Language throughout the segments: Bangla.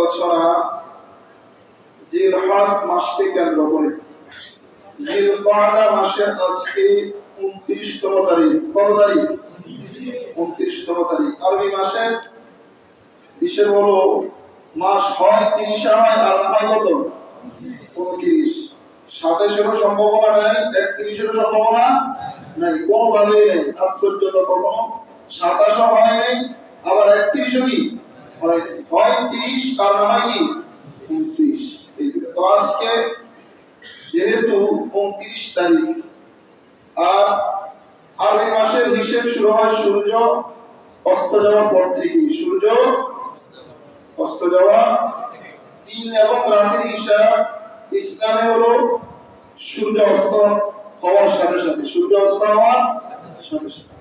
আলোচনা জিলহজ মাসকে কেন্দ্র করে। জিলকআদা মাসের আজকে 29তম তারিখ। কত তারিখ? 29তম তারিখ। আরবি মাসে বিশের হলো মাস হয় 30 হয় আর না হয় কত? 29। 27-এরও সম্ভাবনা নাই, 31-এরও সম্ভাবনা নাই, কোনোভাবেই নেই। আজ পর্যন্ত কখনো 27 হয় নাই, আবার 31ও কি হয় নাই। হয় 30 আর না হয় কি 29। তো আজকে যেহেতু 29 তারিখ আর আরবি মাসের হিসেব শুরু হয় সূর্য অস্ত যাওয়ার পর থেকে। সূর্য অস্ত যাওয়া দিন এবং রাতের হিসাব ইসলামে হলো সূর্য অস্ত হওয়ার সাথে সাথে। সূর্য অস্ত হওয়ার সাথে সাথে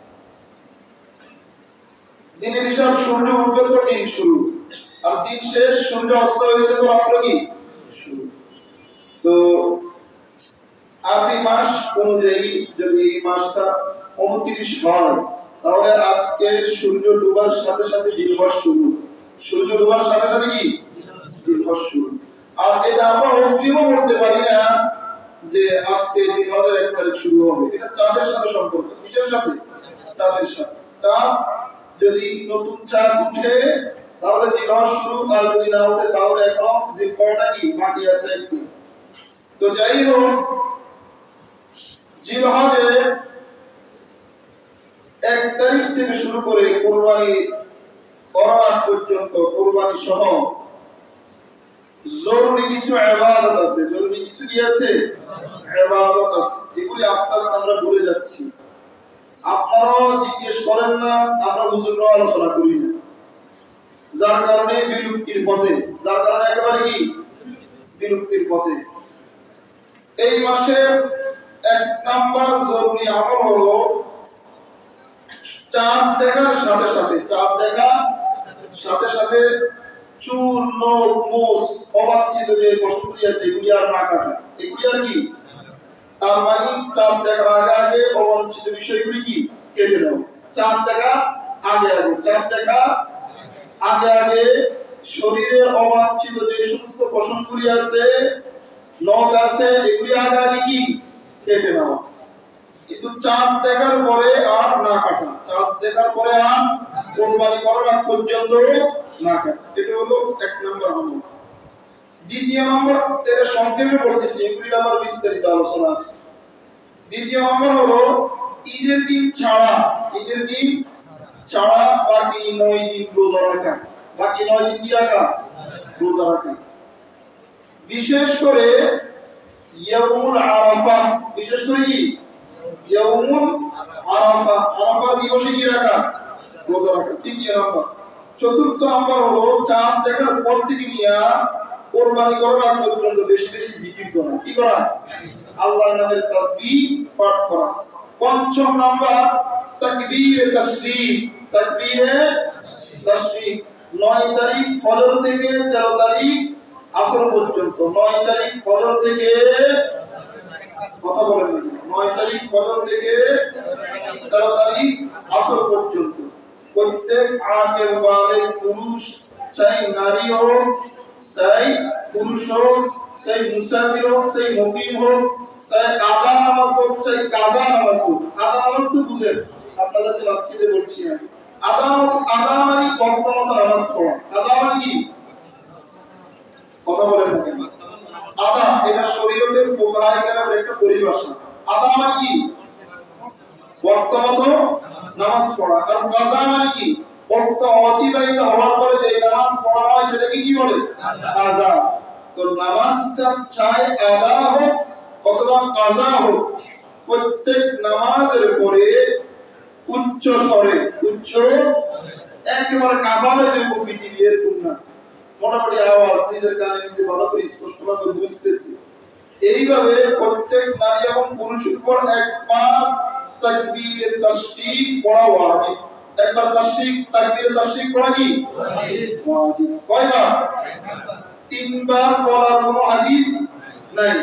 দিনের হিসাব সূর্য উঠবে তো দিন শুরু, আর দিন শেষ সূর্য অস্ত হয়েছে তো রাত্র কি শুরু। তো আরবি মাস অনুযায়ী যদি এই মাসটা 29 হয় তাহলে আজকে সূর্য ডুবার সাথে সাথে জিলহজ শুরু। সূর্য ডুবার সাথে সাথে কি জিলহজ শুরু। আর এটা আমরা অগ্রিমও বলতে পারি না যে আজকে জিলহজের 1 তারিখ শুরু হবে। এটা চাঁদের সাথে সম্পর্ক। কিসের সাথে? চাঁদের সাথে। চাঁদ যদি নতুন চাঁদ উঠে তাহলে জিলহজ শুরু, আর যদি না ওঠে তাহলে এখনো জিলকআদা কি বাকি আছে একদিন। তো যাই হোক, জিলহজে 1 তারিখ থেকে শুরু করে কুরবানি করার পর্যন্ত কুরবানি সহ জরুরি কিছু ইবাদত আছে। জরুরি কিছু কি আছে? ইবাদত আছে। এগুলি আস্তে আস্তে আমরা ভুলে যাচ্ছি। আপনারাও জিজ্ঞেস করেন না, আমরা হুজুররা আলোচনা করি না, যার কারণে বিলুপ্তির পথে। যার কারণে একেবারে কি বিলুপ্তির পথে। এই মাসের 1 নাম্বার জরুরি আমল হলো চাঁদ দেখার সাথে সাথে, চাঁদ দেখার সাথে সাথে চুল, নখ, মোষ, অবাঞ্ছিত যে পশুগুলি আছে এগুলি আর না কাটা। এগুলি আর কি, তার মানে চাঁদ দেখার আগে আগে অবাঞ্ছিত বিষয়গুলি কি কেটে দাও। চাঁদ দেখা আগে আগে, চাঁদ দেখা আগে আগে শরীরের অবাঞ্ছিত যে সমস্ত পশমগুলি আছে, নখ আছে, এগুলি আগে আগে কি কেটে নেওয়া। কিন্তু চাঁদ দেখার পরে আর না কাটা। চাঁদ দেখার পরে আর কুরবানি করার আগ পর্যন্ত না কাটা। এটা হলো 1 নম্বর আমল। দ্বিতীয় নম্বর, এটা সংক্ষেপে বলতেছি, এগুলির আবার বিস্তারিত আলোচনা আছে। দ্বিতীয় নম্বর হলো ঈদের দিন ছাড়া, ঈদের দিন ছাড়া বাকি 9 দিন রোজা রাখা। বাকি 9 দিন কি রাখা? রোজা রাখা। বিশেষ করে ইয়াউমুল আরাফা, বিশেষ করে কি ইয়াউমুল আরাফা, আরাফা দিবসে কি রাখা? রোজা রাখা। তৃতীয় নম্বর। চতুর্থ নম্বর হলো চাঁদ দেখার পর থেকে নিয়ে কুরবানি করার আগ পর্যন্ত বেশি বেশি জিকির করা। কি করা? আল্লাহর নামের তাসবিহ পাঠ করা। পঞ্চম নম্বর তাকবীরে তাশরীফ। তাকবীরে তাশরীফ 9 তারিখ ফজর থেকে 13 তারিখ আসর পর্যন্ত। 9 তারিখ ফজর থেকে, কথা বলেন না, 9 তারিখ ফজর থেকে 13 তারিখ আসর পর্যন্ত প্রত্যেক আকিল বালিগ পুরুষ, চাই নারী হোক, চাই পুরুষ হোক, চাই মুসাফির হোক, চাই মুকিম হোক, চাই আদা নামাজ হোক, চাই কাজা নামাজ হোক। আদা নামাজ তো বুঝেন, আপনাদেরকে মসজিদে বলছি না। আদা মানে বর্তমান নামাজ পড়া। আদা মানে কি? কথা বলেন না কেন? আদা এটা শরীয়তের ফুকাহায়ে কেরামের একটা পরিভাষা। আদা মানে কি? বর্তমান নামাজ পড়া। আর কাজা মানে কি? ওয়াক্ত অতিবাহিত হওয়ার পরে যে নামাজ পড়া হয় সেটাকে কি বলে? কাজা। তো নামাজটা চাই আদা হোক অথবা কাজা হোক, প্রত্যেক নামাজের পরে উচ্চ স্বরে, উচ্চ একেবারে কাবালে যে পৃথিবী এরকম না, মোটামুটি আওয়াজ নিজের কানে নিজে ভালো করে স্পষ্টভাবে বুঝতেছি, এইভাবে প্রত্যেক নারী এবং পুরুষের উপর একবার তাকবীরে তাশরীক পড়া ওয়াজিব। একবার তাকবীরে তাশরীক পড়া কি ওয়াজিব। কয়বার? 3 বার পড়ার কোনো হাদিস নাই।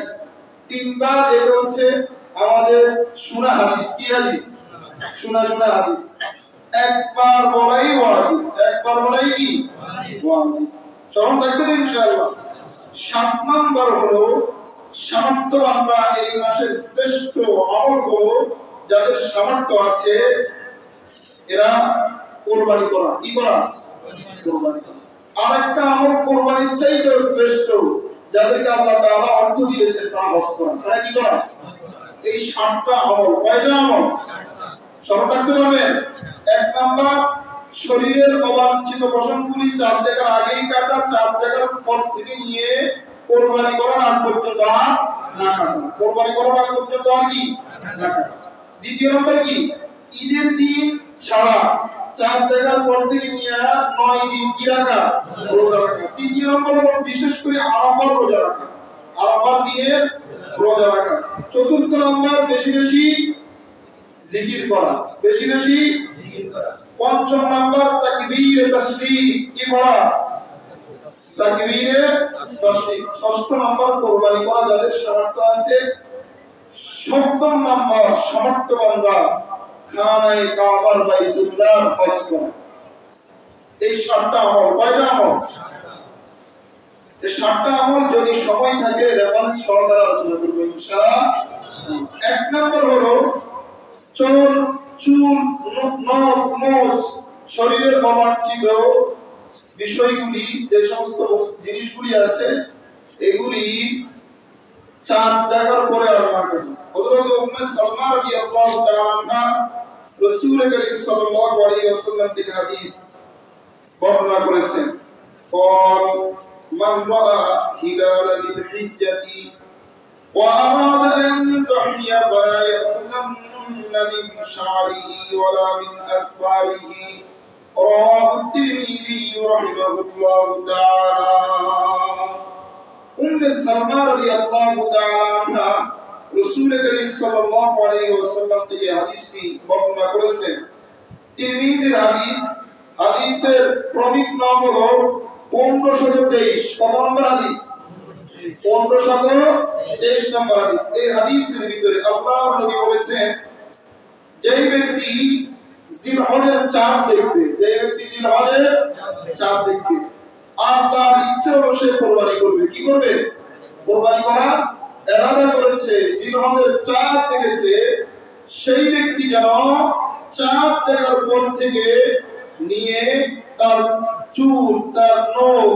3 বার এটা হচ্ছে আমাদের শোনা হাদিস। কি হাদিস? শোনা হাদিস। একবার বলাই ওয়াজিব। একবার বলাই কি ওয়াজিব। স্মরণ থাকবে তো ইনশাআল্লাহ। 7 নাম্বার হলো সামর্থ্যবানরা এই মাসের শ্রেষ্ঠ আমল হলো যাদের সামর্থ্য আছে এরা কোরবানি করা। কি করা? কোরবানি করা। আর একটা আমল কোরবানির চাইতেও শ্রেষ্ঠ, যাদেরকে আল্লাহ তাআলা অর্থ দিয়েছেন তারা হজ করা। তারা কি করা? এই 7টা আমল। কয়টা আমল? স্মরণ রাখতে পারবেন? 1 নাম্বার, শরীরের অবাঞ্ছিত পশমগুলি চাঁদ দেখার আগেই কাটা, চাঁদ দেখার পর থেকে নিয়ে কোরবানি করার আগ পর্যন্ত আর না কাটা। কোরবানি করার আগ পর্যন্ত আর কি না কাটা। দ্বিতীয় নম্বর কি? ঈদের দিন ছাড়া চাঁদ দেখার পর থেকে নিয়ে 9 দিন কি রাখা? রোজা রাখা। তৃতীয় নম্বর হলো বিশেষ করে আরাফার রোজা রাখা, আরাফার দিনের রোজা রাখা। চতুর্থ নম্বর বেশি বেশি জিকির করা, বেশি বেশি জিকির করা। পঞ্চম নাম্বার তাকবীর তাসবিহ কি পড়া? তাকবীরে তাসবিহ। ষষ্ঠ নাম্বার কোরবানি করা যাদের সামর্থ্য আছে। সপ্তম নাম্বার সামর্থ্যবানরা খানায়ে কাবার বাইতুল্লাহ হজ করা। এই 7টা আমল। কয়টা আমল? এই 7টা আমল যদি সময় থাকে রেফারেন্স সহকারে আলোচনা করব ইনশাআল্লাহ। 1 নাম্বার হলো চুল, নখ, মোচ, শরীরের অবাঞ্ছিত বিষয়গুলি, যে সমস্ত জিনিসগুলি আছে এগুলি চাঁদ দেখার পরে আর না কাটা। হযরত উম্মে সালমা রাদিয়াল্লাহু তাআলা আনহা রাসূল করিম সাল্লাল্লাহু আলাইহি ওয়াসাল্লাম থেকে হাদিস বর্ণনা করেছেন। قال من رأى هلال ذي الحجة وأراد أن يضحي فلا يأخذن من شعره ولا من أظفاره رواه الترمذي رحمه الله تعالى. উম্মে সালমা রাদিয়াল্লাহু তাআলা আনহা রাসূল করিম সাল্লাল্লাহু আলাইহি ওয়াসাল্লাম থেকে হাদিসটি বর্ণনা করেছেন। তিরমিজির হাদিস। হাদিসের প্রমিক নাম হলো 1523। কত নম্বর হাদিস? 1523 নম্বর হাদিস। এই হাদিসের ভিতরে আল্লাহর নবী বলেছেন, যেই ব্যক্তি জিলহজের চাঁদ দেখবে, যেই ব্যক্তি জিলহজের চাঁদ দেখবে আর তার ইচ্ছে হলো সে কোরবানি করবে। কি করবে? কোরবানি করা ইরাদা করেছে, জিলহজের চাঁদ দেখেছে, সেই ব্যক্তি যেন চাঁদ দেখার পর থেকে নিয়ে তার চুল, তার নখ,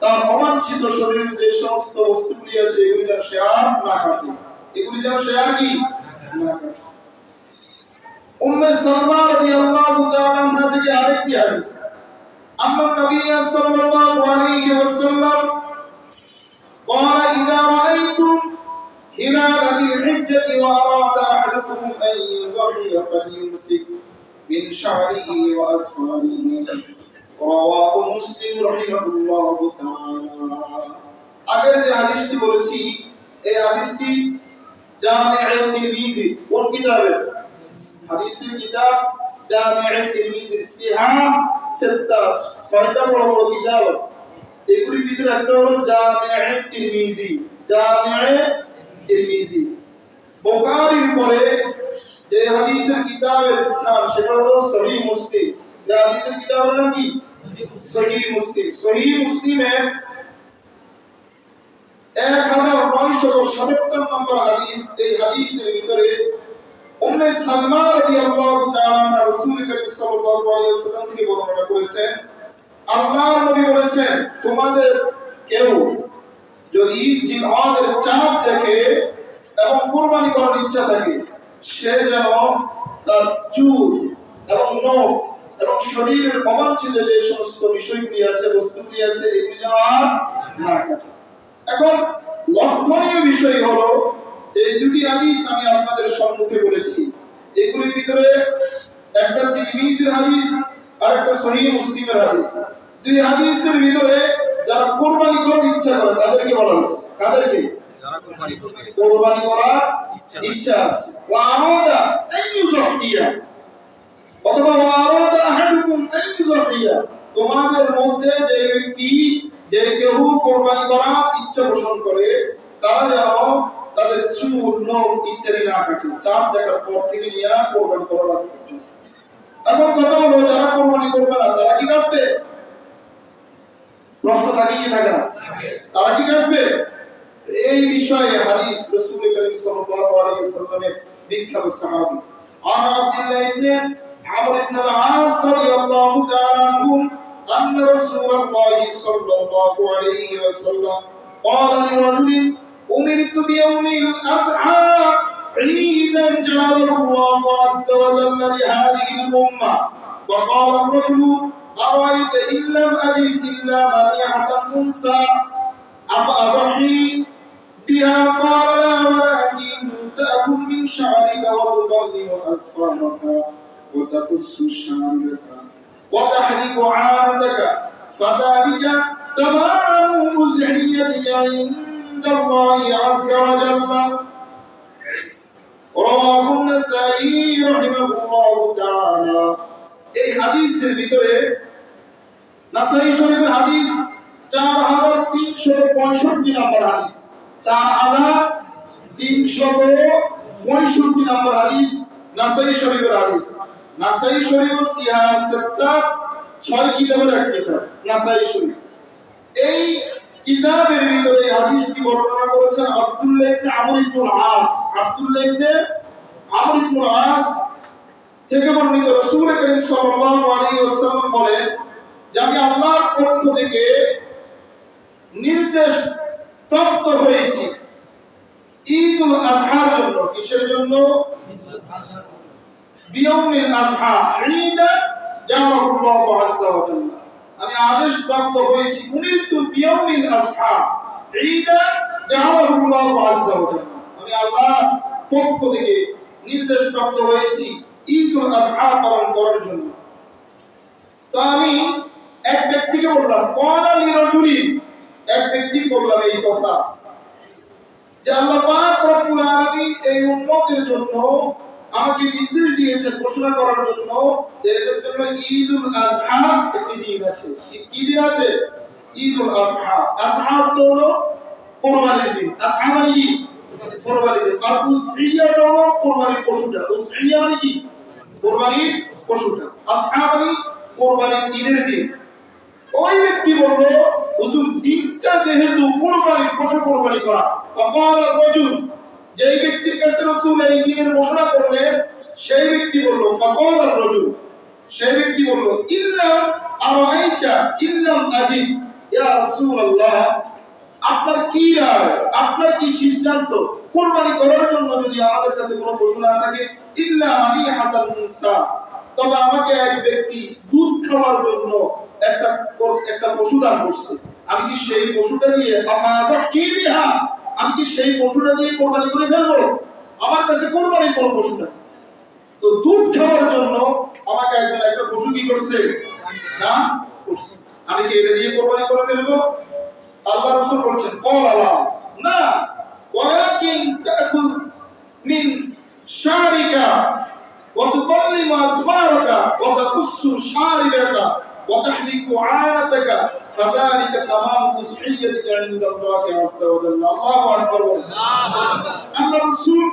তার অবাঞ্ছিত শরীরের যে সমস্ত বস্তুগুলি আছে এগুলি যেন সে আর না কাটে। এগুলি যেন সে আর কি না কাটে। উম্মে সালমা রাদিয়াল্লাহু তাআলা আনহা থেকে আরেকটি হাদিস। আম্মা নবী সাল্লাল্লাহু আলাইহি ওয়াসাল্লাম قال إذا رأيتم هلال ذي الحجة وأراد أحدكم أن يضحي فليمسك من شعره وأظفاره رواه مسلم رحمه الله تعالى. আগের যে হাদিসটি বলেছি এই হাদিসটি জামিউ তিরমিজি কোন কিতাবে? হাদিসের কিতাব জামিউ তিরমিজির সিহাহ সিত্তা, 6টা বড় বড় কিতাব আছে। এগুলির ভিতরে একটা হলো জামিউ তিরমিজি। জামিউ তিরমিজি বুখারীর পরে যে হাদিসের কিতাবের স্থান সেটা হলো সহিহ মুসলিম। যে হাদিসের কিতাবের নাম কি? সহিহ মুসলিম। সহিহ মুসলিমে 1977 নম্বর হাদিস। এই হাদিসের ভিতরে উম্মে সালমা রাদিয়াল্লাহু তাআলা আনহা রাসূল করিম সাল্লাল্লাহু আলাইহি ওয়াসাল্লাম থেকে বর্ণনা করেছেন, আল্লাহর নবী বলেছেন, তোমাদের কেউ যদি জিলহজের চাঁদ দেখে এবং কুরবানি করার ইচ্ছা থাকে সে যেন তার চুল এবং নখ এবং শরীরের অবাঞ্ছিত যে সমস্ত বিষয়গুলি আছে, বস্তুগুলি আছে, এগুলি যেন আর না কাটে। এখন লক্ষণীয় বিষয় হলো যে এই দুটি হাদিস আমি আপনাদের সম্মুখে বলেছি, এগুলির ভিতরে একটা তিরমিজির হাদিস আর একটা সহিহ মুসলিমের হাদিস। দুই হাদিসের ভিতরে যারা কুরবানি করার ইচ্ছা করে তাদেরকে বলা হয়েছে। কাদেরকে? যারা কুরবানি করবে, কুরবানি করার ইচ্ছা আছে। ওয়া আরাদা আন ইউযহিয়া অথবা ওয়া আরাদা আহাদুকুম আন ইউযহিয়া, তোমাদের মধ্যে যে ব্যক্তি, যে কেউ কুরবানি করার ইচ্ছা পোষণ করে তারা যেন তাদের চুল, নখ ইত্যাদি না কাটে চাঁদ দেখার পর থেকে নিয়ে কুরবানি করার আগ পর্যন্ত। এখন কথা হলো যারা কুরবানি করবে না তারা কি কাটবে? প্রশ্ন থাকে কি থাকে না? তারা কি কাটবে? এই বিষয়ে হাদিস রাসূল করিম সাল্লাল্লাহু আলাইহি ওয়াসাল্লামের বিখ্যাত সাহাবী আন আব্দুল্লাহ ইবনে আমর ইবনে আল-আস রাদিয়াল্লাহু তাআলা আনহু أن رسول الله صلى الله عليه وسلم قال لرجل أمرت بيوم الأضحى عيدا جعله الله عز وجل لهذه الأمة فقال الرجل أرأيت إن لم أجد إلا منيحة موسى أفأضحي بها؟ قال لا ولكن تأكل من شعرك وتضلل أسفارك وتقص شاربك وتحلق عانتك فذلك تمام أضحيتك عند الله عز وجل رواه النسائي رحمه الله تعالى এই হাদিসের ভিতরে নাসাই শরীফের হাদিস 4365 নম্বর হাদিস 4365 নম্বর হাদিস নাসাই শরীফের হাদিস নাসাই শরীফ সিয়াসাত্তা 6 কিতাবের এক কিতাব নাসাই শরীফ এই কিতাবের ভিতরে এই হাদিসটি বর্ণনা করেছেন আব্দুল্লাহ ইবনে আমর ইবনে আল-আস আব্দুল্লাহ ইবনে আমর ইবনে আল-আস থেকে বর্ণিত রাসূল করিম সাল্লাল্লাহু আলাইহি ওয়াসাল্লাম বলেন যে আমি আল্লাহর পক্ষ থেকে নির্দেশ প্রাপ্ত হয়েছি ঈদুল আযহার জন্য। কিসের জন্য? বিয়াউমিল আযহা ঈদা জাআলাহুল্লাহু আযজা ওয়া জাল্লা। আমি আদেশ প্রাপ্ত হয়েছি উমিরতু বিয়াউমিল আযহা ঈদা জাআলাহুল্লাহু আযজা ওয়া জাল্লা। আমি আল্লাহর পক্ষ থেকে নির্দেশ প্রাপ্ত হয়েছি ঈদুল আযহা পালন করার জন্য। তো আমি এক ব্যক্তিকে বললাম ক্বালা লিরাজুলিন, এক ব্যক্তি বললাম এই কথা যে আল্লাহ পাক রব্বুল আলামিন এই উম্মতের জন্য আমাকে নির্দেশ দিয়েছেন ঘোষণা করার জন্য যে এদের জন্য ঈদুল আযহা একটি দিন আছে। কি দিন আছে? ঈদুল আযহা। আযহা তো হলো কুরবানির দিন। আযহা মানে কি? কুরবানির দিন। আর উযহিয়া হলো কুরবানির পশুটা। উযহিয়া মানে কি? কুরবানির পশুটা। আযহা মানে কুরবানির ঈদের দিন। ওই ব্যক্তি বলল হুজুর দিনটা যেহেতু কুরবানির পশু কুরবানি করা, ফাকাল রাজুল, যেই ব্যক্তির কাছে রাসূল এই দিনের ঘোষণা করলেন সেই ব্যক্তি বলল ফাকাল রাজুল, সেই ব্যক্তি বলল ইল্লাম আরাইতা ইল্লাম আজিদ, ইয়া রাসূলুল্লাহ আপনার কি রায়, আপনার কি সিদ্ধান্ত কুরবানি করার জন্য যদি আমাদের কাছে কোনো পশু না থাকে ইল্লা মানিহাতান মুসা, তবে আমাকে এক ব্যক্তি দুধ খাওয়ার জন্য একটা পশু দান করছে, আমি কি সেই পশুটা দিয়ে আমি কি সেই পশুটা দিয়ে কোরবানি করে ফেলবো? আমার কাছে কোরবানির কোনো পশু নাই। তো দুধ খাওয়ার জন্য আমাকে একজন একটা পশু কি করছে? দান করছে। আমি কি এটা দিয়ে কোরবানি করে ফেলবো? আল্লাহ রাসূল বলেন ক্বালা না ওয়ালাকিন তাখুয মিন শারিকা ওয়া তুকাল্লিমু আসফারাকা ওয়া তাকুসসু শারিবাকা وتحلق عانتك فذلك تمام أضحيتك عند الله عز وجل الله أكبر আল্লাহ রাসূল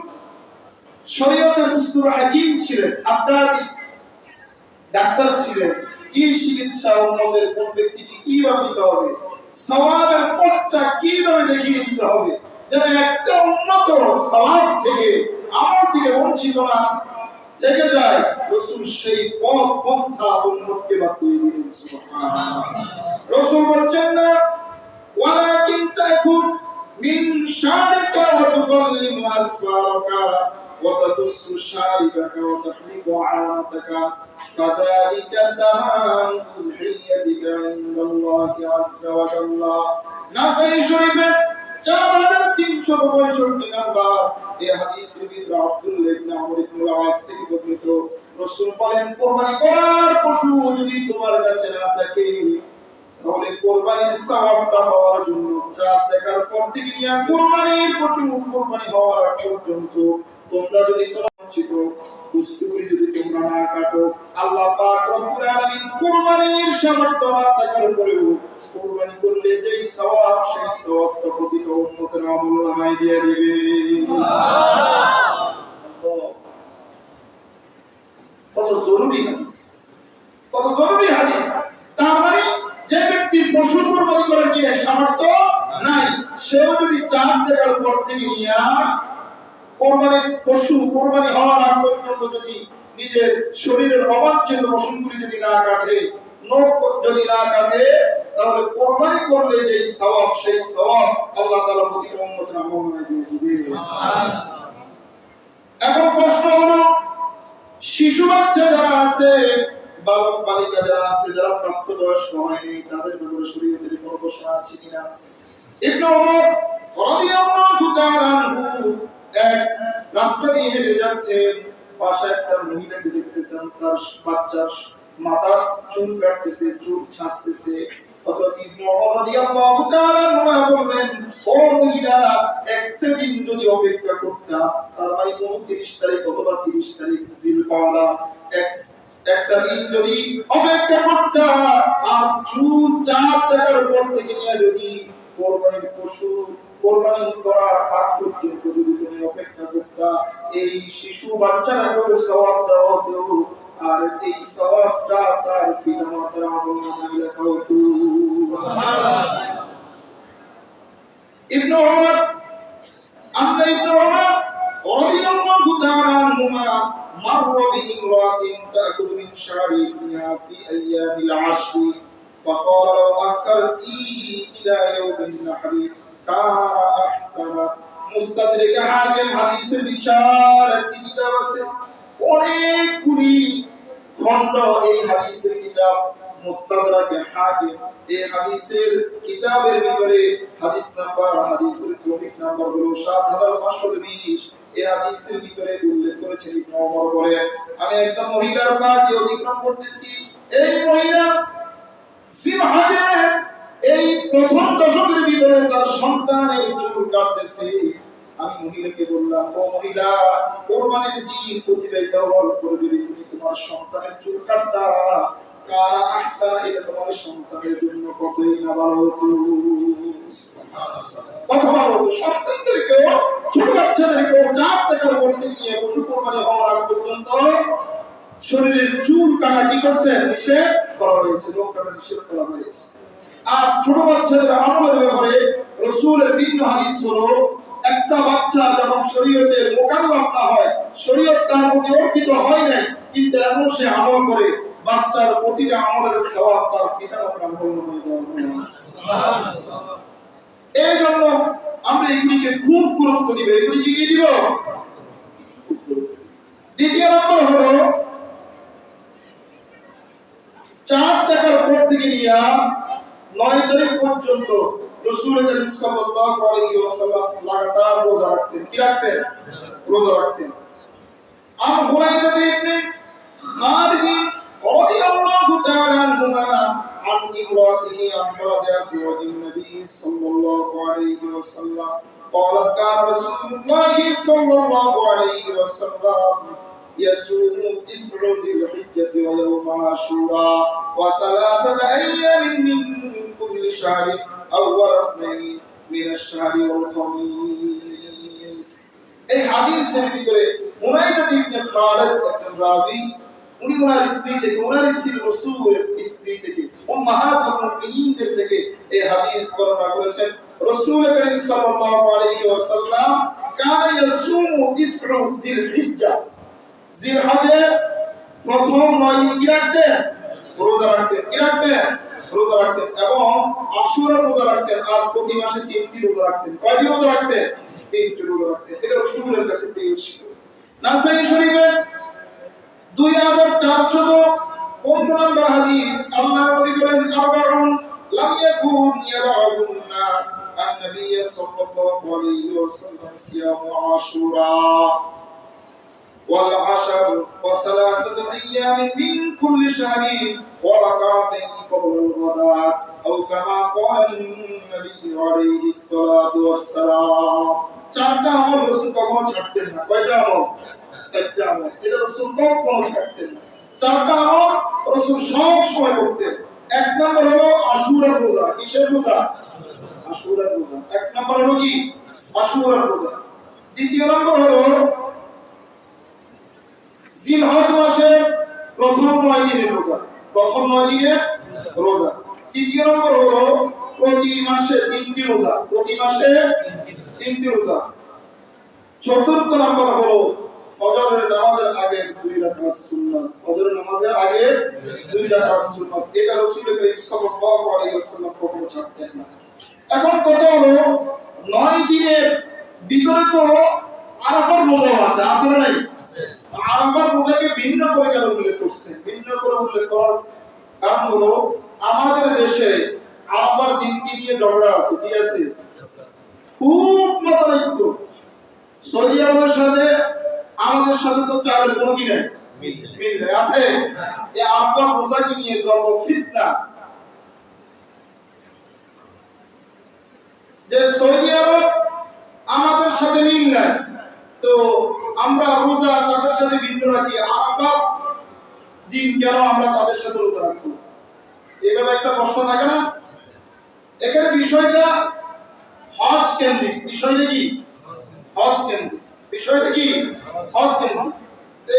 শরীয়তের মুস্তার হাকিম ছিলেন, ডাক্তার ছিলেন। কি চিকিৎসা উম্মতের কোন ব্যক্তিকে কিভাবে দিতে হবে, সওয়াবের পথটা কিভাবে দেখিয়ে দিতে হবে যেন একটা উম্মত সওয়াব থেকে আমল থেকে বঞ্চিত না থেকে যায়। রাসূল সেই পথ পন্থা উম্মতকে বাতিয়ে দিলেন। সুবহানাল্লাহ। রাসূল বলেন না ওয়ালাকিন তাকুন মিন শারিকা ওয়া তুকাল্লিমু আসফারাকা ওয়া তাদুসসু শারিবাকা ওয়া তাহলিকু আনাতাকা ফাযালিকা তামাম উযহিয়াতিকা ইনদাল্লাহি আযজা ওয়া জাল্লা। নাসাই শরীফে 4365 নাম্বার এই হাদিসের ভিতরে আব্দুল্লাহ ইবনে আমর ইবনে আল-আস থেকে বর্ণিত রাসূল বলেন কুরবানি করার পশু যদি তোমার কাছে না থাকে তাহলে কুরবানির সওয়াবটা পাওয়ার জন্য চাঁদ দেখার পর থেকে নিয়ে কুরবানির পশু কুরবানি হওয়ার আগ পর্যন্ত তোমরা যদি বঞ্চিত বস্তুগুলি যদি তোমরা না কাটো, আল্লাহ পাক রব্বুল আলামিন কুরবানির সামর্থ্য না থাকার পরেও কুরবানি করলে যে সওয়াব সেই সওয়াবটা প্রতিটা উম্মতের আমলনামায় দিয়ে দিবে। কত জরুরি হাদিস, কত জরুরি হাদিস। তার মানে যে ব্যক্তি পশু কুরবানি সেও যদি চাঁদ দেখার পর থেকে নিয়া কোরবানির পশু কোরবানি হওয়ার আগ পর্যন্ত যদি নিজের শরীরের অবাঞ্ছিত পশমগুলি যদি না কাটে, নখ যদি না কাটে, তাহলে কোরবানি করলে যে সওয়াব, সেই সওয়াব আল্লাহ তাআলা প্রতিটা উম্মতের আমলে দিয়ে দিবে। এখন প্রশ্ন হলো, শিশু বাচ্চা যারা আছে, বালক বালিকা যারা আছে, যারা প্রাপ্তবয়স্ক হয়নি, তাদের ব্যাপারে শরীয়তের কোনো প্রশ্ন আছে কিনা? ইবনে ওমর রাদিয়াল্লাহু তাআলা আনহু এক রাস্তা দিয়ে হেঁটে যাচ্ছেন, পাশে একটা মহিলাকে দেখতেছেন, তার বাচ্চার মাথার চুল কাটতেছে, চুল ছাঁচতেছে। হযরত ইবনে ওমর রাদিয়াল্লাহু তাআলা আনহু বললেন, ও মহিলা, একটা দিন যদি অপেক্ষা করতা, তার মানে 29 তারিখ অথবা 30 তারিখ জিলকাদা, একটা দিন যদি অপেক্ষা করতা, আর চুল চাঁদ দেখার পর থেকে নিয়ে যদি কোরবানির পশু কোরবানি করার আগ পর্যন্ত যদি তুমি অপেক্ষা করতা, এই শিশু বাচ্চাটাকে সওয়াব দেওয়া হতো, আর এই সওয়াবটা তার পিতামাতার আমলনামায় লেখা হতো। সুবহানাল্লাহ। ইবনে ওমর রাদিয়াল্লাহু তাআলা আনহুমা মাররা বিইমরাতিন তাকুলু মিন শারি ইবনিহা ফি আইয়ামিল আশরি فقال لو أخرتيه إلى يوم النحر كان أحسن। মুস্তাদরিক হাকিম হাদিসের বিশাল একটি কিতাব আছে, অনেকগুলি খণ্ড এই হাদিসের কিতাব মুস্তাদরিক হাকিম। এই হাদিসের কিতাবের ভিতরে হাদিসের ক্রমিক নাম্বার হলো ৭৫২০। এই হাদিসের ভিতরে উল্লেখ করেছেন ইবনে ওমর বলেন, আমি একজন মহিলার পাটি অতিক্রম করতেছি, এই মহিলা জিলহজের এই প্রথম দশকের ভিতরে তার সন্তানের চুল কাটতেছে। আমি মহিলাকে বললাম, ও মহিলা, কোরবানির দিন অতিবাহিত হওয়ার পরে যদি তুমি তোমার সন্তানের চুল কাটতা, কারা আহসান, এটা তোমার সন্তানের জন্য কতই না ভালো হতো। কত ভালো হতো। সন্তানদেরকেও, ছোট বাচ্চাদেরকেও চাঁদ দেখার পর থেকে নিয়ে পশু কোরবানি হওয়ার আগ পর্যন্ত শরীরের চুল কাটা কি করছে? নিষেধ করা হয়েছে, লোক কাটা নিষেধ করা হয়েছে। আর ছোট বাচ্চাদের আমলের ব্যাপারে রাসূলের বিভিন্ন হাদিস হলো, একটা বাচ্চা যখন শরীয়তের মুকাল্লাফ না হয়, শরীয়ত তার প্রতি অর্পিত হয় না, কিন্তু এখন সে আমল করে, বাচ্চার প্রতিটা আমলের সওয়াব তার পিতামাতার আমলনামায় দেওয়া হয়। সুবহানাল্লাহ। এই জন্য আমরা এগুলিকে খুব গুরুত্ব দিব। এগুলিকে কি দিব? দ্বিতীয় নম্বর হলো, চাঁদ দেখার পর থেকে নিয়ে 9 তারিখ পর্যন্ত রাসূল করিম সাল্লাল্লাহু আলাইহি ওয়াসাল্লাম লাগাতার রোজা রাখতেন। কি রাখতেন? রোজা রাখতেন। আন হুরায়রা ইবনে খালিদ রাদিয়াল্লাহু তাআলা আনহুমা আন ইমরাতিহি আমরাজা সুওয়াদিন নবী সাল্লাল্লাহু আলাইহি ওয়াসাল্লাম قالت كان رسول الله صلى الله عليه وسلم يصوم 9 ذي الحجة ويوم عاشوراء وثلاثة أيام من كل شهر أول اثنين من الشهر والخميس। এই হাদিসের ভিতরে মুনাইদা ইবনে খালিদ একজন রাবী, উনি ওনার স্ত্রী থেকে, ওনার স্ত্রী রাসূলের স্ত্রী থেকে, উম্মাহাতুল মুমিনিনদের থেকে এই হাদিস বর্ণনা করেছেন। রাসূল করিম সাল্লাল্লাহু আলাইহি ওয়াসাল্লাম কানা ইয়াসুমু 9 যিল হিজ্জা, জিলহজের প্রথম 9 দিন কি রাখতেন? রোজা রাখতেন। কি রাখতেন? রোজা রাখতেন। এবং আশুরা রোজা রাখতেন। আর প্রতি মাসে 3টি রোজা রাখতেন। কয়টি রোজা রাখতেন? 3টি রোজা রাখতেন। এটা রাসূলের কাছে প্রিয় ছিল। নাসাই শরীফে 2415 নম্বর হাদিস, আল্লাহর নবী বলেন, আরবাউন লাম ইয়াকুন ইয়াদউনা আন-নবী সাল্লাল্লাহু আলাইহি ওয়াসাল্লাম সিয়াম আশুরা والعشر وثلاثة أيام من كل شهر وركعتين قبل الغداء أو كما قال النبي عليه الصلاة والسلام। চারটা আমল রাসূল কখনো ছাড়তেন না। কয়টা আমল? চারটা আমল। এটা রাসূল কখনো ছাড়তেন না। চারটা আমল রাসূল সব সময় করতেন। এক নম্বর হলো আশুরার রোজা। কিসের রোজা? আশুরার রোজা। এক নম্বর হলো কি? আশুরার রোজা। দ্বিতীয় নম্বর হলো জিলহজ মাসের প্রথম 9 দিনের রোজা। প্রথম 9 দিনের রোজা। তৃতীয় নম্বর হলো প্রতি মাসে 3টি রোজা, প্রতি মাসে 3টি রোজা। চতুর্থ নাম্বার হলো ফজরের নামাজের আগে 2 রাকাত সুন্নাত, ফজরের নামাজের আগে 2 রাকাত সুন্নাত। এটা রাসূল করিম সাল্লাল্লাহু আলাইহি ওয়াসাল্লাম কখনো ছাড়তেন না। এখন কথা হলো 9 দিনের ভিতরে তো আরাফার রোজা আছে না নাই? আরাফার রোজাকে ভিন্ন করে কেন উল্লেখ করছে? ভিন্ন করে উল্লেখ করার কারণ হলো আমাদের দেশে আরাফার দিনকে নিয়ে ঝগড়া আছে। কি আছে? খুব মতানৈক্য। সৌদি আরবের সাথে আমাদের সাথে তো চালের কোনো কি নাই, মিল নেই। আছে এই আরাফার রোজাকে নিয়ে যত ফিতনা, যে সৌদি আরব আমাদের সাথে মিল নাই, তো আমরা রোজা তাদের সাথে ভিন্ন রাখি, আরাফার দিন কেন আমরা তাদের সাথে রোজা রাখবো? এইভাবে একটা প্রশ্ন থাকে না? এখানে বিষয়টা হজ কেন্দ্রিক। বিষয়টা কি? হজ কেন্দ্রিক। বিষয়টা কি? হজ কেন্দ্রিক।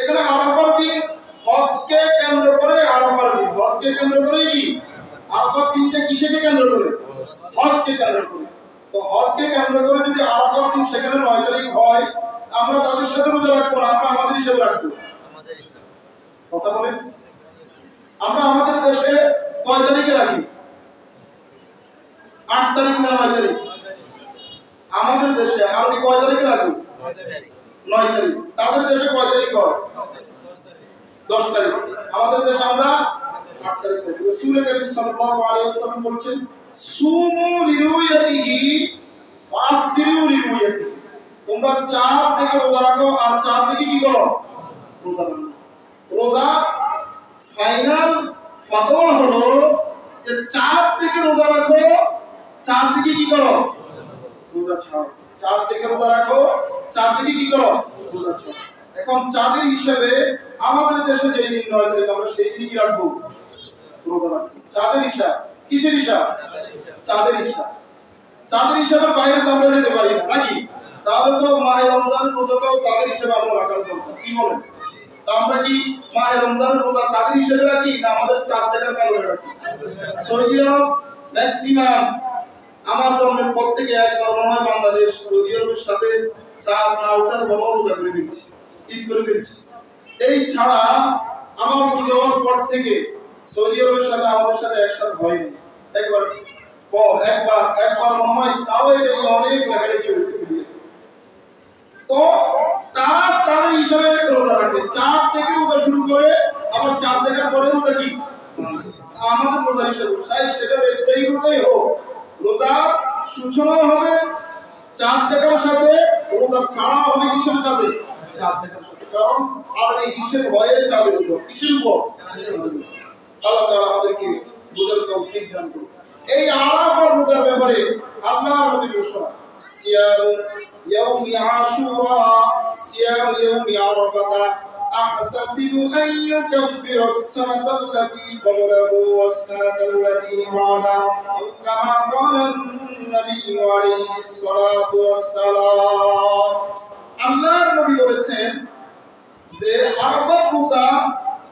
এখানে আরাফার দিন হজকে কেন্দ্র করে, আরাফার দিন হজকে কেন্দ্র করে, কি আরাফার দিনটা কিসেকে কেন্দ্র করে? হজকে কেন্দ্র করে। তো হজকে কেন্দ্র করে যদি আরাফার দিন সেখানে 9 তারিখ হয়, আমরা তাদের সাথে রোজা রাখবো না, আমরা আমাদের হিসেবে রাখবো। কথা বলেন, আমরা আমাদের দেশে কয় তারিখে রাখি? 8 তারিখ না 9 তারিখ? আমাদের দেশে আরবি কয় তারিখে রাখি? 9 তারিখ। তাদের দেশে কয় তারিখ হয়? 10 তারিখ। আমাদের দেশে আমরা 8 তারিখ রাখি। রাসূল করিম সাল্লাল্লাহু আলাইহি ওয়াসাল্লাম বলেছেন, সুমু লিরুয়াতিহি ওয়া আফতিরু লিরুয়াতিহি। তোমরা চাঁদ দেখে রোজা রাখো আর চাঁদ দেখে কি করো? রোজা রাখো। রোজা ফাইনাল ফতোয়া হলো যে চাঁদ থেকে রোজা রাখো, চাঁদ থেকে কি করো? রোজা ছাড়ো। চাঁদ থেকে রোজা রাখো, চাঁদ থেকে কি করো? রোজা ছাড়ো। এখন চাঁদের হিসাবে আমাদের দেশে যেই দিন 9 তারিখ, আমরা সেই দিনই কি রাখবো? রোজা রাখবো। চাঁদের হিসাব কিসের হিসাব? চাঁদের হিসাব। চাঁদের হিসাবের বাইরে তো আমরা যেতে পারি না, নাকি? তাহলে তো মাহে রমজানের রোজাটাও তাদের হিসাবে আমরা রাখার দরকার। কি বলেন? আমরা কি মাহে রমজানের রোজা তাদের হিসেবে রাখি না আমাদের চাঁদ দেখার কারণে রাখি? সৌদি আরব ম্যাক্সিমাম আমার জন্মের পর থেকে একবার মনে হয় বাংলাদেশ সৌদি আরবের সাথে চাঁদ না ওঠার বড় রোজা করে ফেলছে, ঈদ করে ফেলছে। এই ছাড়া আমার বুঝার পর থেকে সৌদি আরবের সাথে আমাদের সাথে একসাথে হয়নি। একবার মনে হয়, তাও এটা নিয়ে অনেক লেখালেখি হয়েছে। তো তারা তাদের হিসাবে রোজা রাখে, চাঁদ থেকে রোজা শুরু করে, আবার চাঁদ দেখার পরে রোজা কি আমাদের রোজা হিসাবে সেটা যেই রোজাই হোক, রোজা সূচনা হবে চাঁদ দেখার সাথে, রোজা ছাড়া হবে কিসের সাথে? চাঁদ দেখার সাথে। কারণ আর এই হিসেব হয় চাঁদের উপর। কিসের উপর? আল্লাহ তাআলা আমাদেরকে বুঝার তৌফিক দান করুন। এই আরাফার রোজার ব্যাপারে আল্লাহর নবীর ঘোষণা, সিয়াম ইয়াউমি আশুরা সিয়াম ইয়াউমি আরাফা أحتسب أن يكفر السنة التي قبله والسنة التي بعده كما قال النبي عليه الصلاة والسلام। আল্লাহর নবী বলেছেন যে আরাফার রোজা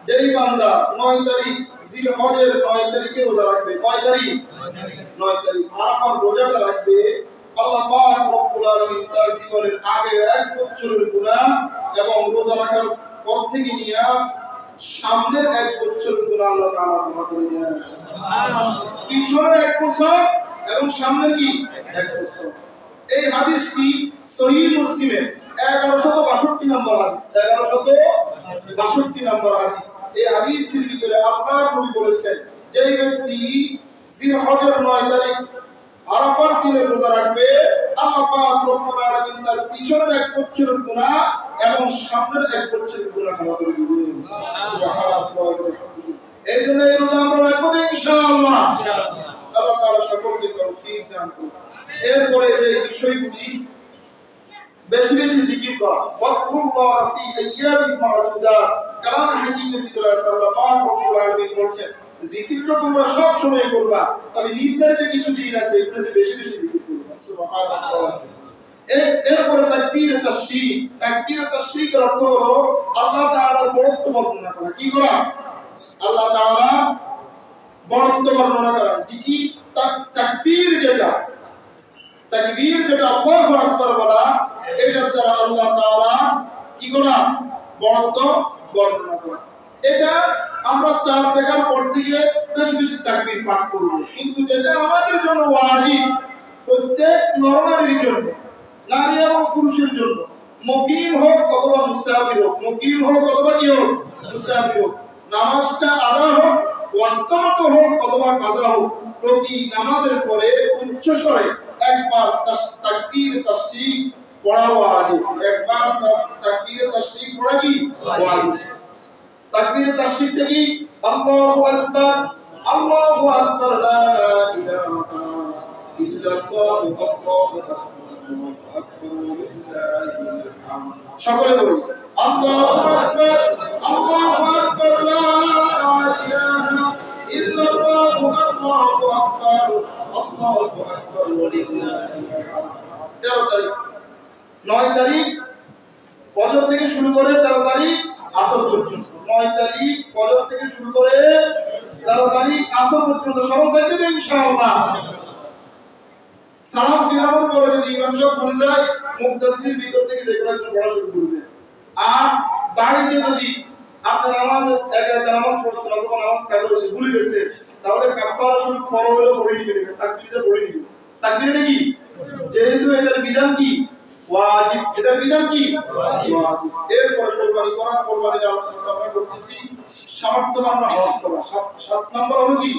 যেই বান্দা 9 তারিখ জিলহজের 9 তারিখে রোজা রাখবে, কয় তারিখ? 9 তারিখ আরাফার রোজাটা রাখবে, আল্লাহ পাক রব্বুল আলামিন তার জীবনের আগে 1 বছরের গুনাহ এবং রোজা রাখার পর থেকে নিয়ে সামনের 1 বছরের গুনাহ আল্লাহ তাআলা ক্ষমা করে দেন। সুবহানাল্লাহ। পিছনের 1 বছর এবং সামনের কি 1 বছর। এই হাদিসটি সহিহ মুসলিমের 1162 নম্বর হাদিস, 1162 নম্বর হাদিস। এই হাদিসের ভিতরে আল্লাহর নবী বলেছেন, যেই ব্যক্তি জিলহজের 9 তারিখ আরাফার দিনে রোজা রাখবে, আল্লাহ পাক রব্বুল আলামিন তার পিছনের 1 বছরের গুনাহ এবং সামনের 1 বছরের গুনাহ ক্ষমা করে দিবেন। সুবহানাল্লাহ। এইজন্য এই রোজা আমরা রাখবো ইনশাআল্লাহ। আল্লাহ তাআলা সকলকে তৌফিক দান করুন। এরপরে যে বিষয়গুলি, বেশি বেশি জিকির করা, ওয়াকুল্লাহ ফি আইয়ামিন মা'দুদাত, কালাম হাকিমের ভিতরে আছে আল্লাহ পাক রব্বুল আলামিন বলেছেন, জিকির তো তোমরা সব সময় করবা, তবে নির্ধারিত কিছু দিন আছে এগুলোতে বেশি বেশি জিকির করবা। সুবহানাল্লাহ। এরপরে তাকবীরে তাশরীক। তাকবীরে তাশরীকের অর্থ হলো আল্লাহ তাআলার বড়ত্ব বর্ণনা করা। কি করা? আল্লাহ তাআলা বড়ত্ব বর্ণনা করা। জিকির তাকবীর যেটা আল্লাহু আকবার বলা, এটার দ্বারা আল্লাহ তাআলা কি করা? বড়ত্ব বর্ণনা করা। এটা আমরা চাঁদ দেখার পর থেকে বেশি বেশি তাকবীর পাঠ করব, কিন্তু যেটা আমাদের জন্য ওয়াজিব, প্রত্যেক নরনারীর জন্য, নারী এবং পুরুষের জন্য, মুকিম হোক অথবা মুসাফির হোক, মুকিম হোক অথবা কি হোক, মুসাফির হোক, নামাজটা আদা হোক, ওয়াক্তমত হোক অথবা কাজা হোক, প্রতি নামাজের পরে উচ্চ স্বরে একবার তাকবীর তাসবিহ পড়া ওয়াজিব। একবার তাকবীর তাসবিহ পড়া কি ওয়াজিব। তাকবীর তাসবিহটা কি? আল্লাহু আকবার, আল্লাহু আকবার, লা ইলাহা ইল্লাল্লাহু, আল্লাহু আকবার, আল্লাহু আকবার, লিল্লাহিল হামদ। সকলে বলুন আল্লাহু আকবার, আল্লাহু আকবার, লা ইলাহা ইল্লাল্লাহু, আল্লাহু আকবার, আল্লাহু আকবার, লিল্লাহিল হামদ। 13 তারিখ, 9 তারিখ ফজর থেকে শুরু করে 13 তারিখ আসর পর্যন্ত। 9 তারিখ ফজর থেকে শুরু করে 13 তারিখ আসর পর্যন্ত স্মরণ থাকবে তো ইনশাআল্লাহ। সালাম ফিরানোর পরে যদি ইমাম সাহেব বলে যায়, মুক্তাদির ভিতর থেকে যে কোনো একজন পড়া শুরু করবে। আর বাড়িতে যদি আপনি নামাজ একা নামাজ পড়ছেন অথবা নামাজ কাজা হয়েছে ভুলে গেছে, তাহলে কাফারা শুরু পড়া হলে পড়ে নিবেন, তাকবীরটা পড়ে নিবেন। তাকবীরটা কি? যেহেতু এটার বিধান কি ওয়াজিব, এটার বিধান কি ওয়াজিব। এরপর কুরবানি করা, কুরবানির আলোচনা আমরা করতেছি সামর্থ্যবানরা হজ করা। 7 নম্বর হলো কি?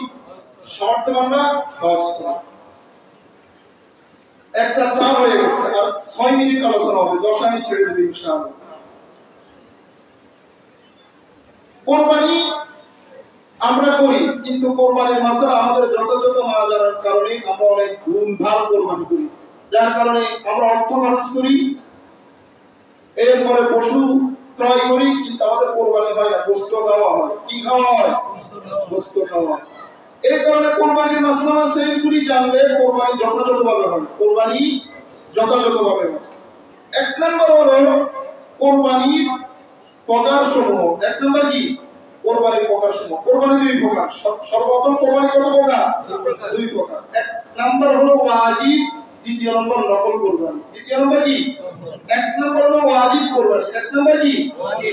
সামর্থ্যবানরা হজ করা। একটা 4 হয়ে গেছে, আর 6 মিনিট আলোচনা হবে, 10 আমি ছেড়ে দেব ইনশাআল্লাহ। কুরবানি আমরা করি, কিন্তু কুরবানির মাসলা আমাদের যথাযথ না জানার কারণে আমরা অনেক ভুলভাল কুরবানি করি, যার কারণে আমরা অর্থ খরচ করি, এরপরে পশু ক্রয় করি, কিন্তু আমাদের কুরবানি হয় না, গোশত খাওয়া হয়। কি খাওয়া হয়? গোশত খাওয়া হয়। এই কারণে কুরবানির মাসলা মাসাইলগুলি জানলে কুরবানি যথাযথভাবে হয়, কুরবানি যথাযথভাবে হয়। 1 নম্বর হলো কুরবানির প্রকারসমূহ। 1 নম্বর কি? কুরবানির প্রকারসমূহ। কুরবানি 2 প্রকার। সর্বপ্রথম কুরবানি কত প্রকার? 2 প্রকার। 1 নম্বর হলো ওয়াজিব, 2 নম্বর নফল কুরবানি। 2 নম্বর কি? 1 নম্বর হলো ওয়াজিব কুরবানি, 1 নম্বর কি?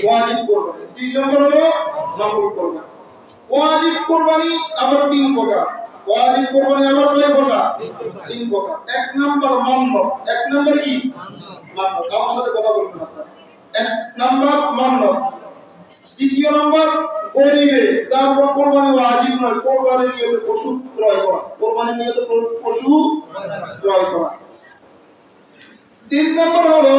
ওয়াজিব কুরবানি। 2 নম্বর হলো নফল কুরবানি। ওয়াজিব কুরবানি আবার 3 প্রকার। ওয়াজিব কুরবানি আবার কয় প্রকার? 3 প্রকার। 1 নম্বর মান্নত। 1 নম্বর কি? মান্নত। আমার সাথে কথা বলবেন আপনারা। 1 নম্বর মান্নত। 2 নম্বর গরিবে, যার উপর কুরবানি ওয়াজিব নয়, কুরবানির নিয়তে পশু ক্রয় করা, কুরবানির নিয়তে পশু ক্রয় করা। 3 নম্বর হলো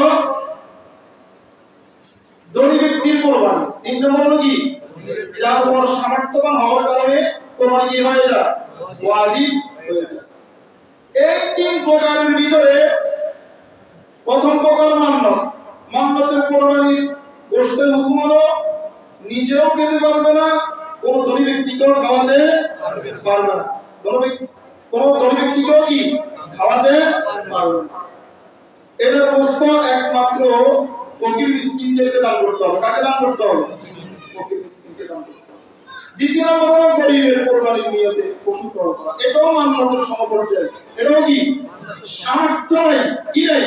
ধনী ব্যক্তির কুরবানি। 3 নম্বর হলো কি? যার উপর সামর্থ্যবান হওয়ার কারণে কুরবানি কি হয়ে যায়? ওয়াজিব হয়ে যায়। এই 3 প্রকারের ভিতরে প্রথম প্রকার মান্নত। মান্নতের কুরবানির গোশতের হুকুম হলো নিজেও খেতে পারবে না, কোন ধনী ব্যক্তিকেও খাওয়াতে পারবে না। কোন ধনী ব্যক্তিকেও কি খাওয়াতে পারবে না। এটার গোশত একমাত্র ফকির মিসকিনদেরকে দান করতে হবে। কাকে দান করতে হবে? ফকির মিসকিনকে দান করতে হবে। 2 নম্বর হলো গরিবের কুরবানির নিয়তে পশু ক্রয় করা। এটাও মান্নতের সমপর্যায়ে। এটাও কি? সামর্থ্য নাই, কি নাই,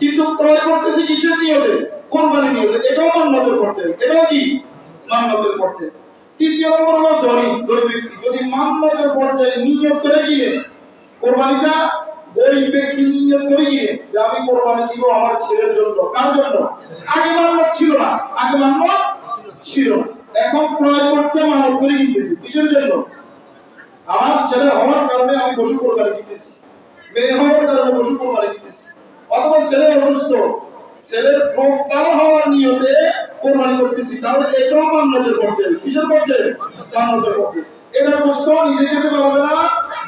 কিন্তু ক্রয় করতেছে কিসের নিয়তে? কুরবানির নিয়তে। এটাও মান্নতের পর্যায়ে। এটাও কি? মান্নতের পর্যায়ে। 3 নম্বর হলো ধনী ব্যক্তি। যদি মান্নতের পর্যায়ে নিয়ত করে কিনে কুরবানিটা, গরিব ব্যক্তি নিয়ত করে কিনে যে আমি কুরবানি দিব আমার ছেলের জন্য। কার জন্য? আগে মান্নত ছিল না, আগে মান্নত ছিল না, এখন ক্রয় করতে মানত করে কিনতেছি। কিসের জন্য? আমার ছেলে হওয়ার কারণে আমি পশু কুরবানি দিতেছি, মেয়ে হওয়ার কারণে পশু কুরবানি দিতেছি, অথবা ছেলে অসুস্থ, ছেলের রোগ ভালো হওয়ার নিয়তে কুরবানি করতেছি। তাহলে এটাও মান্নতের পর্যায়ে। কিসের পর্যায়ে? মান্নতের পর্যায়ে। এটা গোশত নিজে খেতে পারবে না,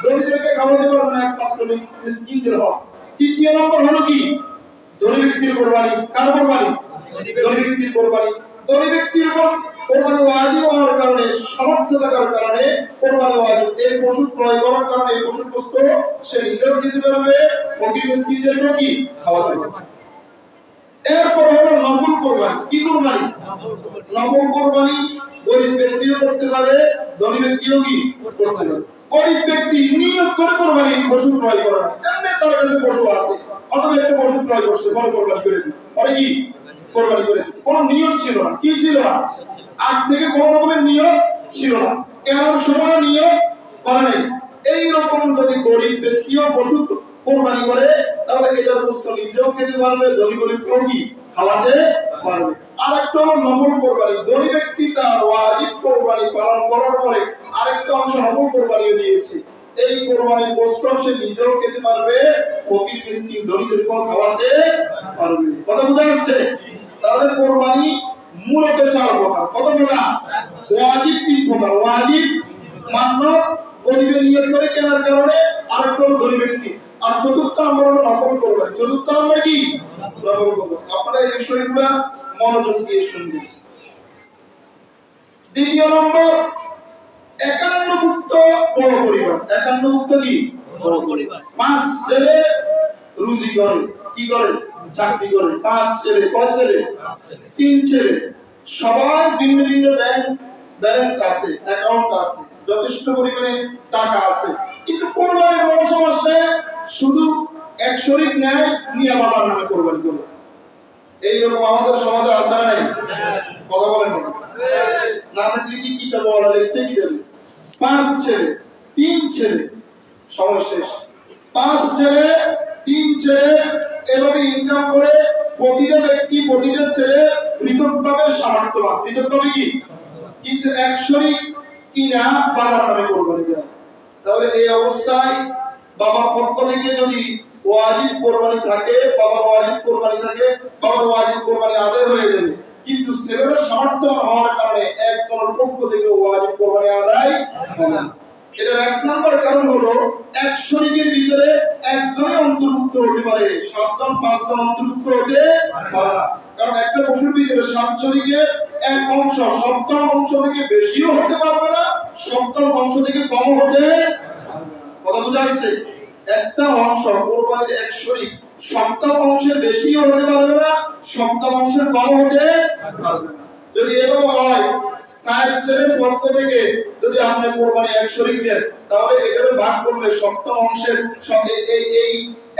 দরিদ্রকে খাওয়াতে পারবে না, একমাত্র মিসকিনদের হক। 3 নম্বর হলো কি? ধনী ব্যক্তির কুরবানি। কার কুরবানি? ধনী ব্যক্তির কুরবানি। ধনী ব্যক্তির উপর কুরবানি ওয়াজিব হওয়ার কারণে, সামর্থ্য থাকার কারণে কুরবানি ওয়াজিব। এই পশু ক্রয় করার কারণে এই পশুর গোশত সে নিজেও খেতে পারবে, ফকির মিসকিনদেরকেও কি খাওয়াতে পারবে। এরপর হলো নফল কুরবানি। কি কুরবানি? নফল কুরবানি গরিব ব্যক্তিও করতে পারে, ধনী ব্যক্তিও কি করতে পারে। গরিব ব্যক্তি নিয়ত করে কোরবানি পশু ক্রয় করে না, এমনি তার কাছে পশু আছে, অথবা একটা পশু ক্রয় করছে, বড় কোরবানি করে দিচ্ছে, পরে কি কোরবানি করে দিচ্ছে, কোনো নিয়ত ছিল না, কি ছিল না, আগ থেকে কোনো রকমের নিয়ত ছিল না, কেনার সময় নিয়ত করে নাই। এইরকম যদি গরিব ব্যক্তিও পশু কোরবানি করে, তাহলে এটার গোশত নিজেও খেতে পারবে, ধনী গরিবকেও কি খাওয়াতে পারবে। আরেকটা হলো নফল কোরবানি, ধনী ব্যক্তি তার ওয়াজিব কোরবানি পালন করার পরে আরেকটা অংশ নফল কোরবানিও দিয়েছে, এই কোরবানির গোশত সে নিজেও খেতে পারবে, ফকির মিসকিন ধনীদেরকেও খাওয়াতে পারবে। কথা বোঝা যাচ্ছে? তাহলে কোরবানি মূলত চার প্রকার। কত প্রকার? ওয়াজিব তিন প্রকার, ওয়াজিব মান্য গরিবের নিয়ত করে কেনার কারণে, আরেকটা হলো ধনী ব্যক্তি, আর চতুর্থ নম্বর হলো নফল কোরবানি। চতুর্থ নম্বর কি? নফল কোরবানি। আপনারা এই বিষয়গুলো মনোযোগ দিয়ে শুনবেন। দ্বিতীয় নম্বর, একান্নভুক্ত বড় পরিবার। একান্নভুক্ত কি? বড় পরিবার। 5 ছেলে রুজি করে, কি করে? চাকরি করে। 5 ছেলে, কয় ছেলে? 3 ছেলে। সবার ভিন্ন ভিন্ন ব্যাংক ব্যালেন্স আছে, অ্যাকাউন্ট আছে, যথেষ্ট পরিমাণে টাকা আছে, কিন্তু কোরবানির মৌসুম আসলে শুধু এক শরীক নেয়, নিয়ে বাবার নামে কোরবানি করে। এইরকম আমাদের সমাজে আছে না নাই? কথা বলেন না থাকলে কি কিতাব বলা লেখছে, কি দেবে? 5 ছেলে 3 ছেলে, সময় শেষ। 5 ছেলে 3 ছেলে এভাবে ইনকাম করে প্রতিটা ব্যক্তি, প্রতিটা ছেলে পৃথকভাবে সামর্থ্যবান, পৃথকভাবে কি, কিন্তু এক শরীক কিনা বাবার নামে কোরবানি দেয়। তাহলে এই অবস্থায় বাবার পক্ষ থেকে যদি ওয়াজিব কোরবানি থাকে, বাবার ওয়াজিব কোরবানি থাকে, বাবার ওয়াজিব কোরবানি আদায় হয়ে যাবে, কিন্তু ছেলেরা সামর্থ্যবান হওয়ার কারণে একজনের পক্ষ থেকে ওয়াজিব কোরবানি আদায় হবে না। এটার এক নম্বর কারণ হলো, এক শরীকের ভিতরে একজনই অন্তর্ভুক্ত হতে পারে, 7 জন 5 জন অন্তর্ভুক্ত হতে পারে না। কারণ একটা পশুর ভিতরে 7 শরীকের এক অংশ সপ্তম অংশ থেকে বেশিও হতে পারবে না, সপ্তম অংশ থেকে কম হতে পারবে না। কথা বুঝা আসছে? একটা অংশ কোরবানির এক শরীক সপ্তম অংশের বেশিও হতে পারবে না, সপ্তম অংশের কম হতে পারবে না। যদি এরকম হয়, 4 ছেলের পক্ষ থেকে যদি আপনি কোরবানি এক শরীক দেন, তাহলে এটারে ভাগ করলে সপ্তম অংশের এই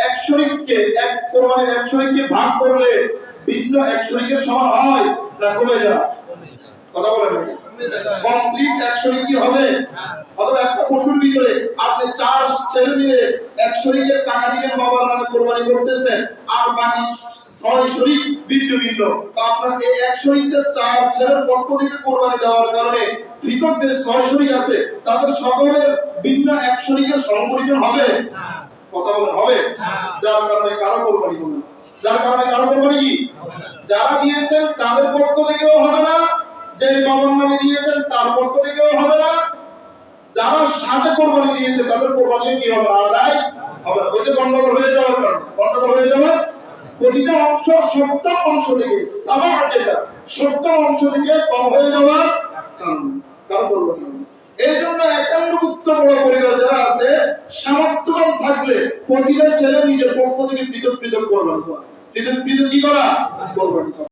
এক শরীককে, এক কোরবানির এক শরীককে ভাগ করলে ভিন্ন এক শরীকের সমান হয় না কমে যায়? কথা বলেন না, কমপ্লিট এক শরীক কি হবে? অথবা একটা পশুর ভিতরে আপনি 4 ছেলে মিলে এক শরীকের টাকা দিলেন, বাবার নামে কোরবানি করতেছেন, আর বাকি 6 শরীক ভিন্ন ভিন্ন, তো আপনার এই এক শরীকটা 4 ছেলের পক্ষ থেকে কোরবানি দেওয়ার কারণে ভিতর যে 6 শরীক আছে তাদের সকলের ভিন্ন এক শরীকের সমপরিমাণ হবে না। কথা বলেন হবে? যার কারণে কারো কোরবানি হবে না। যার কারণে কারো কোরবানি কি? যারা দিয়েছেন তাদের পক্ষ থেকেও হবে না, যে বাবার নামে দিয়েছেন তার পক্ষ থেকেও হবে না, যারা সাথে কোরবানি দিয়েছে তাদের কোরবানিও কি হবে? আদায় হবে না। ওই যে গন্ডগোল হয়ে যাওয়ার কারণে, গন্ডগোল হয়ে যাওয়ার, প্রতিটা অংশ সপ্তম অংশ থেকে, সাবার যেটা সপ্তম অংশ থেকে কম হয়ে যাওয়ার কারণে কারো কোরবানি হবে। এই জন্য একান্নভুক্ত বড় পরিবার যারা আছে, সামর্থ্যবান থাকলে প্রতিটা ছেলে নিজের পক্ষ থেকে পৃথক পৃথক কোরবানি করা, পৃথক পৃথক কি করা? কোরবানি করা।